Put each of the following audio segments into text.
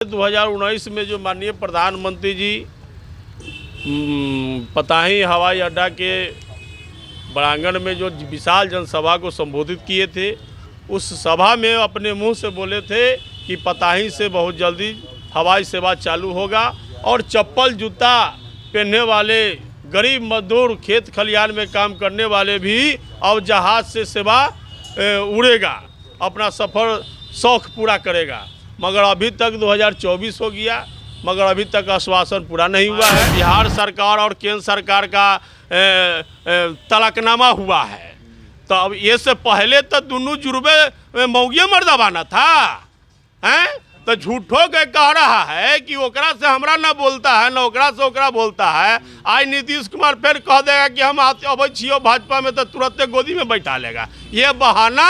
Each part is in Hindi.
2019 में जो माननीय प्रधानमंत्री जी पताही हवाई अड्डा के प्रांगण में जो विशाल जनसभा को संबोधित किए थे, उस सभा में अपने मुंह से बोले थे कि पताही से बहुत जल्दी हवाई सेवा चालू होगा और चप्पल जूता पहनने वाले गरीब मजदूर खेत खलिहान में काम करने वाले भी अब जहाज़ से सेवा उड़ेगा, अपना सफ़र शौक पूरा करेगा। मगर अभी तक 2024 हो गया, मगर अभी तक आश्वासन पूरा नहीं हुआ है। बिहार सरकार और केंद्र सरकार का तलकनामा हुआ है, तो अब ये से पहले तो दोनों जुर्बे मौगिया मर्दाबाना था हैं, तो झूठो के कह रहा है कि ओकरा से हमरा ना बोलता है ना ओकरा से ओकरा बोलता है। आज नीतीश कुमार फिर कह देगा कि हम अब छियो भाजपा में, तो तुरंत गोदी में बैठा लेगा। ये बहाना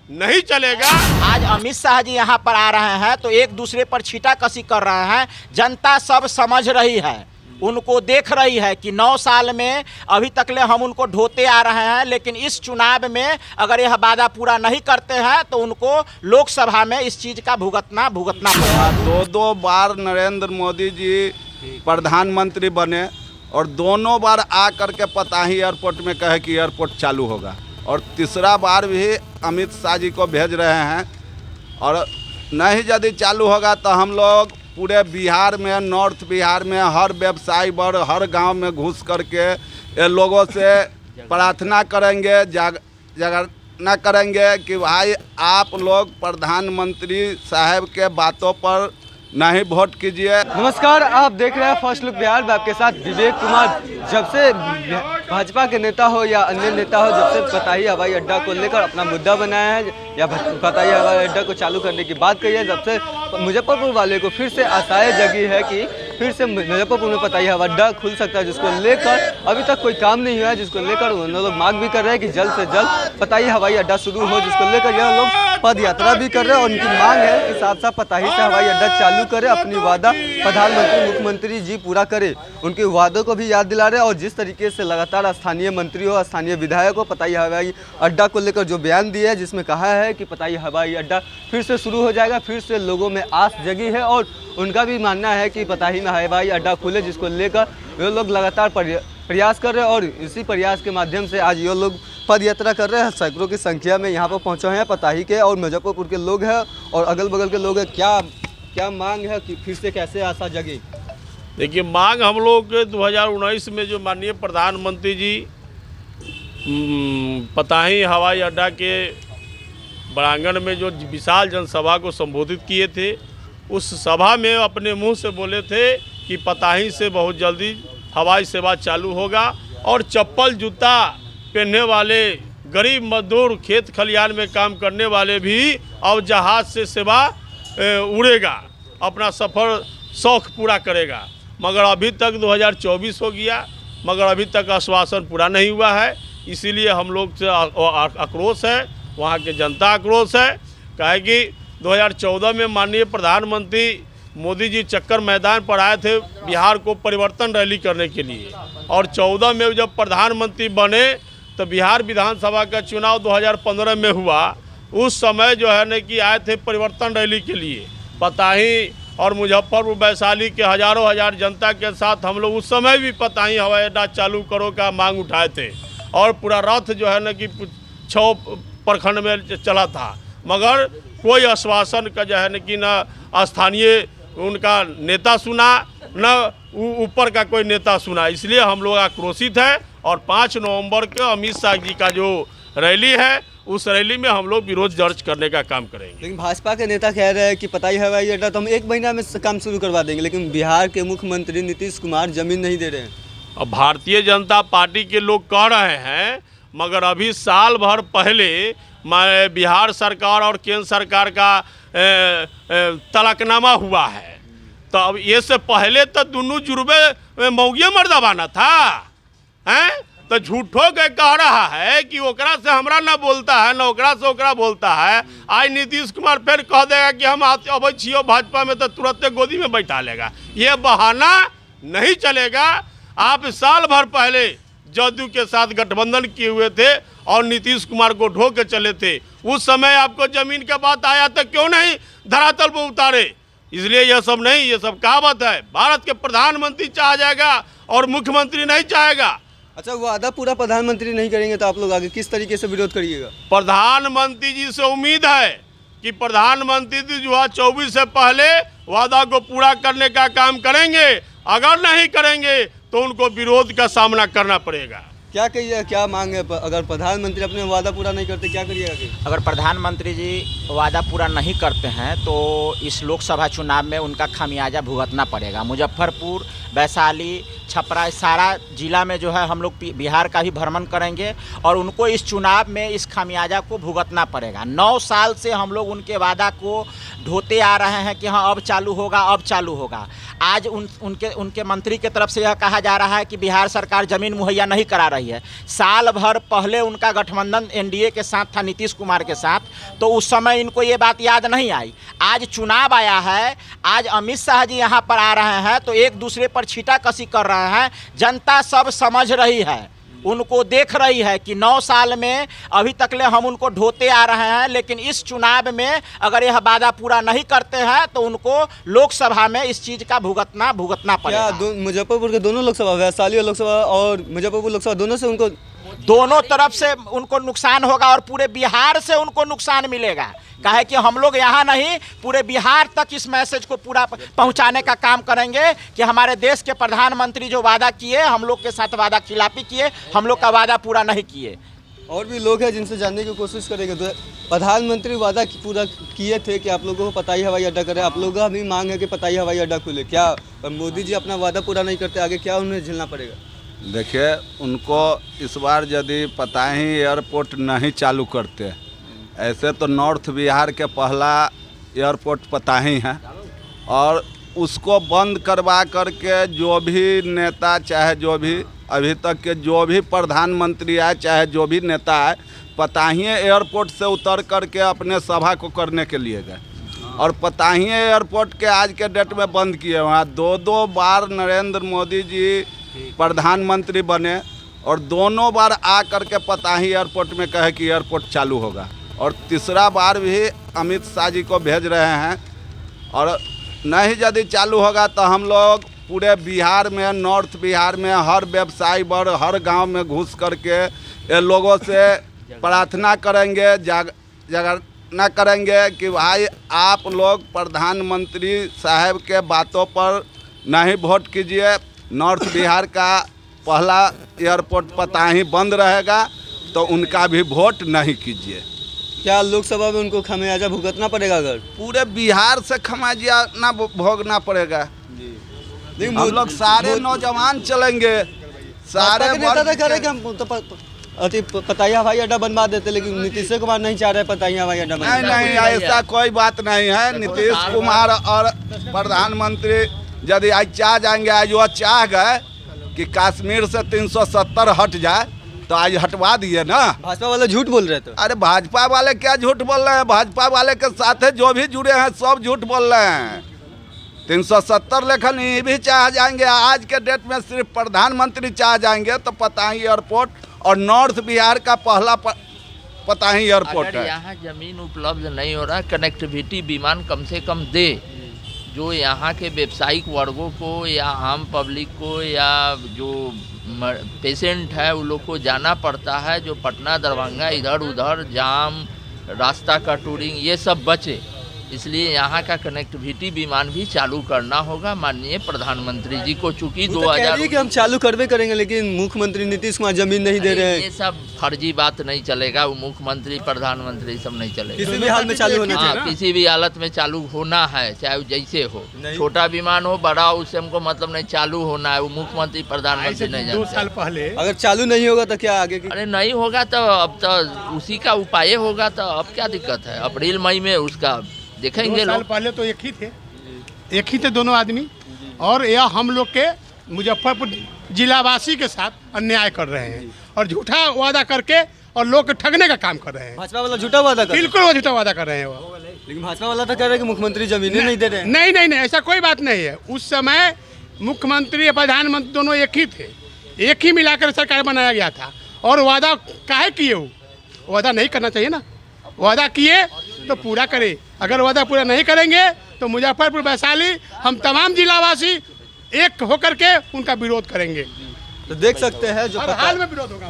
नहीं चलेगा। आज अमित शाह जी यहाँ पर आ रहे हैं तो एक दूसरे पर छींटाकशी कर रहे हैं। जनता सब समझ रही है, उनको देख रही है कि 9 साल में अभी तक ले हम उनको ढोते आ रहे हैं, लेकिन इस चुनाव में अगर यह वादा पूरा नहीं करते हैं तो उनको लोकसभा में इस चीज़ का भुगतना पड़ेगा। 2 बार नरेंद्र मोदी जी प्रधानमंत्री बने और दोनों बार आ करके पताही एयरपोर्ट में कहे कि एयरपोर्ट चालू होगा, और तीसरा बार भी अमित शाह जी को भेज रहे हैं। और नहीं यदि चालू होगा तो हम लोग पूरे बिहार में, नॉर्थ बिहार में हर व्यवसायी पर हर गांव में घुस करके ये लोगों से प्रार्थना करेंगे, जागरूकता करेंगे कि भाई आप लोग प्रधानमंत्री साहब के बातों पर नहीं वोट कीजिए। नमस्कार, आप देख रहे हैं फर्स्ट लुक बिहार में आपके साथ विवेक कुमार। जब से भाजपा के नेता हो या अन्य नेता हो, जब से पताही हवाई अड्डा को लेकर अपना मुद्दा बनाया है या पताही हवाई अड्डा को चालू करने की बात कही है, जब से मुजफ्फरपुर वाले को फिर से आशाएं जगी है कि फिर से मुजफ्फरपुर में पताही हवाई अड्डा खुल सकता है, जिसको लेकर अभी तक कोई काम नहीं हुआ है, जिसको लेकर उन लोग मांग भी कर रहे हैं कि जल्द से जल्द पताही हवाई अड्डा शुरू हो, जिसको लेकर यह लोग पद यात्रा भी कर रहे हैं। और उनकी मांग है कि साथ साथ पताही से हवाई अड्डा चालू करे, अपनी वादा प्रधानमंत्री मुख्यमंत्री जी पूरा करे, उनके वादों को भी याद दिला रहे हैं। और जिस तरीके से लगातार स्थानीय मंत्रियों, स्थानीय विधायकों पताही हवाई अड्डा को लेकर जो बयान दिए है, जिसमें कहा है कि पताही हवाई अड्डा फिर से शुरू हो जाएगा, फिर से लोगों में आस जगी है। और उनका भी मानना है कि पताही में हवाई अड्डा खुले, जिसको लेकर ये लोग लगातार प्रयास कर रहे हैं। और इसी प्रयास के माध्यम से आज ये लोग पद यात्रा कर रहे हैं। सैकड़ों की संख्या में यहाँ पर पहुँचे हैं पताही के और मुजफ्फरपुर के लोग हैं और अगल बगल के लोग हैं। क्या मांग है कि फिर से कैसे आशा जगी? देखिए, मांग हम लोग 2019 में जो माननीय प्रधानमंत्री जी पताही हवाई अड्डा के प्रांगण में जो विशाल जनसभा को संबोधित किए थे, उस सभा में अपने मुंह से बोले थे कि पताही से बहुत जल्दी हवाई सेवा चालू होगा और चप्पल जूता पहनने वाले गरीब मजदूर खेत खलिहान में काम करने वाले भी अब जहाज़ से सेवा उड़ेगा, अपना सफ़र शौक पूरा करेगा। मगर अभी तक 2024 हो गया, मगर अभी तक आश्वासन पूरा नहीं हुआ है। इसीलिए हम लोग से आक्रोश है, वहाँ के जनता आक्रोश है। कहे कि 2014 में माननीय प्रधानमंत्री मोदी जी चक्कर मैदान पर आए थे बिहार को परिवर्तन रैली करने के लिए, और 14 में जब प्रधानमंत्री बने तो बिहार विधानसभा का चुनाव 2015 में हुआ। उस समय जो है न कि आए थे परिवर्तन रैली के लिए। पताही और मुजफ्फरपुर वैशाली के हज़ारों जनता के साथ हम लोग उस समय भी पताही हवाई अड्डा चालू करो का मांग उठाए थे, और पूरा रथ जो है न कि 6 प्रखंड में चला था। मगर कोई आश्वासन का जो है न कि न स्थानीय उनका नेता सुना, न ऊपर का कोई नेता सुना। इसलिए हम लोग आक्रोशित हैं और 5 नवंबर को अमित शाह जी का जो रैली है, उस रैली में हम लोग विरोध दर्ज करने का काम करेंगे। लेकिन भाजपा के नेता कह रहे हैं कि पताही हवाई अड्डा तो हम 1 महीना में काम शुरू करवा देंगे, लेकिन बिहार के मुख्यमंत्री नीतीश कुमार जमीन नहीं दे रहे हैं। अब भारतीय जनता पार्टी के लोग कह रहे हैं, मगर अभी साल भर पहले बिहार सरकार और केंद्र सरकार का तलकनामा हुआ है, तो अब ये से पहले तो दोनों जुर्बे मौगिया मर्दाबाना था हैं, तो झूठो के कह रहा है कि ओकरा से हमरा ना बोलता है ना ओकरा से ओकरा बोलता है। आज नीतीश कुमार फिर कह देगा कि हम अब छियो भाजपा में, तो तुरंत गोदी में बैठा लेगा। ये बहाना नहीं चलेगा। आप साल भर पहले जदयू के साथ गठबंधन किए हुए थे और नीतीश कुमार को ढो के चले थे। उस समय आपको जमीन के बात आया तो क्यों नहीं धरातल पर उतारे? इसलिए यह सब नहीं, ये सब कहावत है। भारत के प्रधानमंत्री चाहा जाएगा और मुख्यमंत्री नहीं चाहेगा। अच्छा, वादा पूरा प्रधानमंत्री नहीं करेंगे तो आप लोग आगे किस तरीके से विरोध करिएगा? प्रधानमंत्री जी से उम्मीद है कि प्रधानमंत्री जी जो है 24 से पहले वादा को पूरा करने का काम करेंगे। अगर नहीं करेंगे तो उनको विरोध का सामना करना पड़ेगा। क्या कहिए, क्या मांग है? अगर प्रधानमंत्री अपने वादा पूरा नहीं करते क्या करिएगा आगे? अगर प्रधानमंत्री जी वादा पूरा नहीं करते हैं तो इस लोकसभा चुनाव में उनका खामियाजा भुगतना पड़ेगा। मुजफ्फरपुर, वैशाली, छपरा, सारा जिला में जो है हम लोग बिहार का भी भ्रमण करेंगे और उनको इस चुनाव में इस खामियाजा को भुगतना पड़ेगा। 9 साल से हम लोग उनके वादा को ढोते आ रहे हैं कि हाँ अब चालू होगा, अब चालू होगा। आज उनके मंत्री की तरफ से यह कहा जा रहा है कि बिहार सरकार ज़मीन मुहैया नहीं करा रही है। साल भर पहले उनका गठबंधन एनडीए के साथ था, नीतीश कुमार के साथ, तो उस समय इनको ये बात याद नहीं आई। आज चुनाव आया है, आज अमित शाह जी यहाँ पर आ रहे हैं तो एक दूसरे पर छींटाकशी कर रहे हैं। जनता सब समझ रही है, उनको देख रही है कि 9 साल में अभी तकले हम उनको ढोते आ रहे हैं, लेकिन इस चुनाव में अगर यह वादा पूरा नहीं करते हैं तो उनको लोकसभा में इस चीज़ का भुगतना पड़ेगा। क्या मुजफ्फरपुर के दोनों लोकसभा, वैशाली लोकसभा और मुजफ्फरपुर लोकसभा, दोनों से उनको दोनों तरफ से उनको नुकसान होगा और पूरे बिहार से उनको नुकसान मिलेगा। काहे कि हम लोग यहाँ नहीं, पूरे बिहार तक इस मैसेज को पूरा पहुँचाने का काम करेंगे कि हमारे देश के प्रधानमंत्री जो वादा किए, हम लोग के साथ वादा खिलाफी किए, हम लोग का वादा पूरा नहीं किए। और भी लोग हैं जिनसे जानने की कोशिश करेंगे। तो प्रधानमंत्री वादा पूरा किए थे कि आप लोगों को पताई हवाई अड्डा करें, आप लोगों का भी मांग है कि पताई हवाई अड्डा खुले। क्या मोदी जी अपना वादा पूरा नहीं करते, आगे क्या उन्हें झेलना पड़ेगा? देखिए, उनको इस बार यदि पताही एयरपोर्ट नहीं चालू करते, ऐसे तो नॉर्थ बिहार के पहला एयरपोर्ट पताही है और उसको बंद करवा करके जो भी नेता, चाहे जो भी अभी तक के जो भी प्रधानमंत्री आए, चाहे जो भी नेता आए, पताही एयरपोर्ट से उतर करके अपने सभा को करने के लिए गए और पताही एयरपोर्ट के आज के डेट में बंद किए। वहाँ 2 बार नरेंद्र मोदी जी प्रधानमंत्री बने और दोनों बार आ करके पताही एयरपोर्ट में कहे कि एयरपोर्ट चालू होगा और तीसरा बार भी अमित शाह जी को भेज रहे हैं। और नहीं यदि चालू होगा तो हम लोग पूरे बिहार में, नॉर्थ बिहार में हर व्यवसायी वर्ग, हर गांव में घुस करके ये लोगों से प्रार्थना करेंगे, जागरूकता करेंगे कि भाई आप लोग प्रधानमंत्री साहब के बातों पर नहीं वोट कीजिए। नॉर्थ बिहार का पहला एयरपोर्ट पताही बंद रहेगा तो उनका भी वोट नहीं कीजिए। क्या लोकसभा में उनको खामियाजा भुगतना पड़ेगा? अगर पूरे बिहार से खामियाजा भोगना पड़ेगा। हम लोग सारे नौजवान चलेंगे, सारे पताही हवाई अड्डा बनवा देते, लेकिन नीतीश कुमार नहीं चाह रहे पताही हवाई अड्डा। नहीं, ऐसा कोई बात नहीं है। नीतीश कुमार और प्रधानमंत्री यदि आज चाह जाएंगे, आज वो चाह गए कि कश्मीर से 370 हट जाए तो आज हटवा दिए ना। भाजपा वाले झूठ बोल रहे थे। अरे भाजपा वाले क्या झूठ बोल रहे हैं? भाजपा वाले के साथ जो भी जुड़े हैं सब झूठ बोल रहे हैं। 370 लेखन ये भी चाह जाएंगे। आज के डेट में सिर्फ प्रधानमंत्री चाह जाएंगे तो पताही एयरपोर्ट और नॉर्थ बिहार का पहला पताही एयरपोर्ट है। यहाँ जमीन उपलब्ध नहीं हो रहा, कनेक्टिविटी विमान कम से कम दे, जो यहाँ के व्यावसायिक वर्गों को या आम पब्लिक को या जो पेशेंट है उन लोग को जाना पड़ता है, जो पटना दरभंगा इधर उधर जाम, रास्ता का टूरिंग, ये सब बचे। इसलिए यहाँ का कनेक्टिविटी विमान भी चालू करना होगा माननीय प्रधानमंत्री जी को। चूँकि 2000 कि हम चालू करवे करेंगे, लेकिन मुख्यमंत्री नीतीश कुमार जमीन नहीं दे रहे हैं। ये सब फर्जी बात नहीं चलेगा। वो मुख्यमंत्री प्रधानमंत्री सब नहीं चलेगा। किसी भी हाल में चालू होना चाहिए। किसी भी हालत में चालू होना है, चाहे वो जैसे हो, छोटा विमान हो बड़ा हो, उससे हमको मतलब नहीं, चालू होना है। वो मुख्यमंत्री प्रधानमंत्री नहीं जानते। 2 साल पहले अगर चालू नहीं होगा तो क्या आगे की? अरे नहीं होगा तो अब तो उसी का उपाय होगा, तो अब क्या दिक्कत है? अप्रैल मई में उसका देखेंगे। 2 साल पहले तो एक ही थे दोनों आदमी, और यह हम लोग के मुजफ्फरपुर जिलावासी के साथ अन्याय कर रहे हैं और झूठा वादा करके और लोग को ठगने का काम कर रहे हैं। भाजपा वाला झूठा वादा कर, बिल्कुल वो झूठा वादा कर रहे हैं वो। लेकिन भाजपा वाला तो कह रहे हैं कि मुख्यमंत्री जमीनें नहीं दे रहे हैं। नहीं, ऐसा कोई बात नहीं है। उस समय मुख्यमंत्री और प्रधानमंत्री दोनों एक ही थे, एक ही मिलाकर सरकार बनाया गया था। और वादा काहे किए? वो वादा नहीं करना चाहिए ना, वादा किए तो पूरा करे। अगर वादा पूरा नहीं करेंगे तो मुजफ्फरपुर वैशाली हम तमाम जिलावासी एक होकर के उनका विरोध करेंगे। तो देख सकते हैं जो हर हाल में विरोध होगा।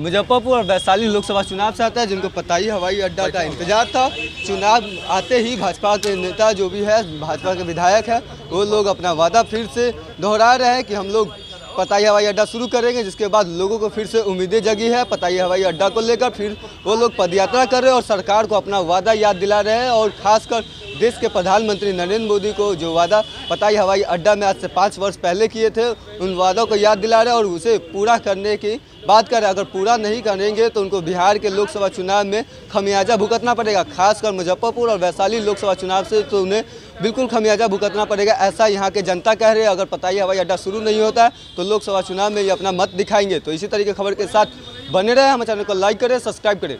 मुजफ्फरपुर और वैशाली लोकसभा चुनाव से आता है, जिनको पताही हवाई अड्डा का इंतजार था। चुनाव आते ही भाजपा के नेता जो भी है, भाजपा के विधायक है, वो लोग अपना वादा फिर से दोहरा रहे हैं कि हम लोग पताही हवाई अड्डा शुरू करेंगे, जिसके बाद लोगों को फिर से उम्मीदें जगी है पताही हवाई अड्डा को लेकर। फिर वो लोग पदयात्रा कर रहे हैं और सरकार को अपना वादा याद दिला रहे हैं, और खासकर देश के प्रधानमंत्री नरेंद्र मोदी को जो वादा पताही हवाई अड्डा में आज से 5 वर्ष पहले किए थे, उन वादों को याद दिला रहे हैं और उसे पूरा करने की बात करें। अगर पूरा नहीं करेंगे तो उनको बिहार के लोकसभा चुनाव में खमियाजा भुगतना पड़ेगा। खासकर मुजफ्फरपुर और वैशाली लोकसभा चुनाव से तो उन्हें बिल्कुल खमियाजा भुगतना पड़ेगा, ऐसा यहाँ के जनता कह रहे हैं। अगर पताही हवाई अड्डा शुरू नहीं होता है तो लोकसभा चुनाव में ये अपना मत दिखाएंगे। तो इसी तरीके खबर के साथ बने रहे, हमारे चैनल को लाइक करें, सब्सक्राइब करें।